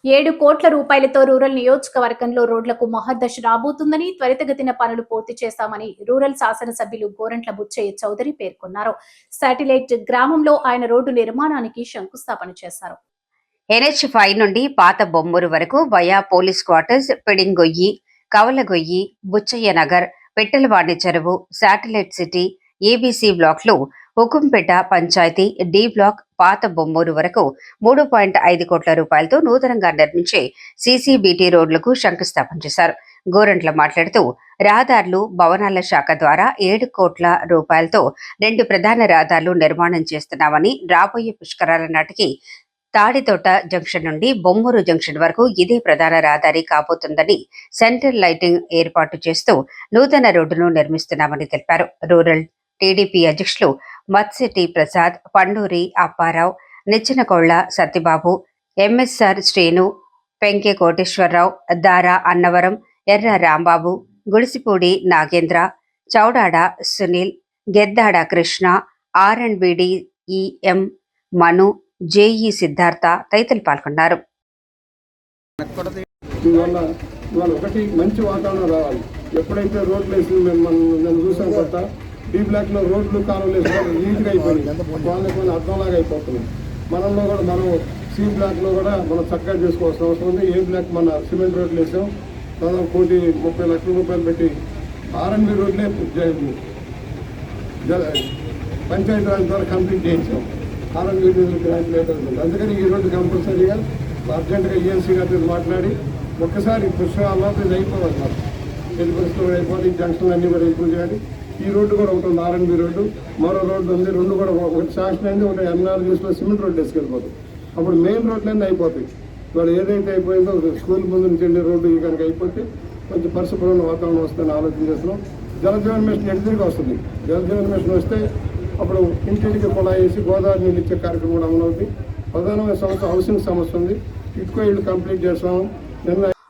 7 కోట్ల రూపాయలతో రూరల్ నియోజకవర్గంలో రోడ్లకు మహర్దశ రాబోతుందని, త్వరితగతిన పనులు పూర్తి చేశామని రూరల్ శాసనసభ్యులు గోరంట్ల బుచ్చయ్య చౌదరి పేర్కొన్నారు. శాటిలైట్ గ్రామంలో ఆయన రోడ్డు నిర్మాణానికి శంకుస్థాపన చేశారు. NH5 నుండి పాత బొమ్మూరు వరకు via police quarters, Pidingoyyi, Kavalagoyyi, Buchayya Nagar, Pittalavani Cheruvu, satellite city, ABC బ్లాక్లు, హుకుంపేట పంచాయతీ, డి బ్లాక్, పాత బొమ్మూరు వరకు 3.5 కోట్ల రూపాయలతో నూతనంగా నిర్మించే సీసీబీటీ రోడ్లకు శంకుస్థాపన చేశారు. గోరంట్ల మాట్లాడుతూ రహదారులు, భవనాల శాఖ ద్వారా 7 కోట్ల రూపాయలతో 2 ప్రధాన రహదారులు నిర్మాణం చేస్తున్నామని, రాబోయే పుష్కరాల నాటికి తాడితోట జంక్షన్ నుండి బొమ్మూరు జంక్షన్ వరకు ఇదే ప్రధాన రహదారి కాబోతుందని, సెంట్రల్ లైటింగ్ ఏర్పాటు చేస్తూ నూతన రోడ్డును నిర్మిస్తున్నామని తెలిపారు. రూరల్ టీడీపీ అధ్యక్షులు మత్సిటి ప్రసాద్, పండూరి అప్పారావు, నిచ్చెనకోళ్ల సత్యబాబు, ఎంఎస్ఆర్ శ్రీను, పెంకె కోటేశ్వరరావు, దారా అన్నవరం, ఎర్ర రాంబాబు, గుడిసిపూడి నాగేంద్ర, చౌడాడ సునీల్, గెద్దాడ కృష్ణ, RNBDEM మను, జేఈ సిద్ధార్థ తదితరులు పాల్గొన్నారు. ఒకటి మంచి వాతావరణం రావాలి. ఎప్పుడైతే రోడ్లు వేసి నేను చూసాను కొత్త డి బ్లాక్ లో రోడ్లు కాలువలు వేసి నీట్గా అయిపోయింది, వాళ్ళకి కొన్ని అర్థంలాగా అయిపోతున్నాయి. మనలో కూడా మనం సి బ్లాక్ లో కూడా మనం చక్కగా చేసుకోవాల్సిన అవసరం ఉంది. ఏ బ్లాక్ మన సిమెంట్ రోడ్లు వేసాం, దాదాపు 1,30,00,000 రూపాయలు పెట్టి RNB రోడ్లే పంచాయతీ రాజ్ ద్వారా కంప్లీట్ చేయించాం. RNB గ్రాంట్ లేట్ అవుతుంది. అందుకని ఈ రోడ్డు కంపల్సరీగా అర్జెంటుగా ENC గారితో మాట్లాడి ఒక్కసారి పుష్కరాల్లో ఇది అయిపోవాలి. మాకు పెళ్లి పరిస్థితులు అయిపోవాలి. జంక్షన్లు అన్నీ కూడా ఇంప్రూవ్ చేయాలి. ఈ రోడ్డు కూడా ఒకటి ఉంది, RNB రోడ్డు. మరో రోడ్డు ఉంది, రెండు కూడా ఒకటి శాంక్షన్ అయింది, ఒకటి MNRGSలో సిమెంట్ రోడ్డు వేసుకెళ్ళిపోతుంది. అప్పుడు మెయిన్ రోడ్లన్నీ అయిపోతాయి. వాళ్ళు ఏదైతే అయిపోయిందో స్కూల్ ముందు నుంచి వెళ్ళే రోడ్డు ఈ కనుక అయిపోతే కొంచెం పరిశుభ్రమైన వాతావరణం వస్తుందని ఆలోచన చేస్తున్నాం. జలజీవన్ మిషన్ ఎదురుగా వస్తుంది. జలజీవన్ మిషన్ వస్తే అప్పుడు ఇంటింటికి కుళాయి వేసి గోదావరి నీళ్ళు ఇచ్చే కార్యక్రమం కూడా అమలవుతుంది. ప్రధానమైన సమస్య హౌసింగ్ సమస్య ఉంది. ఇటుకో ఇల్లు కంప్లీట్ చేస్తాము. నిన్న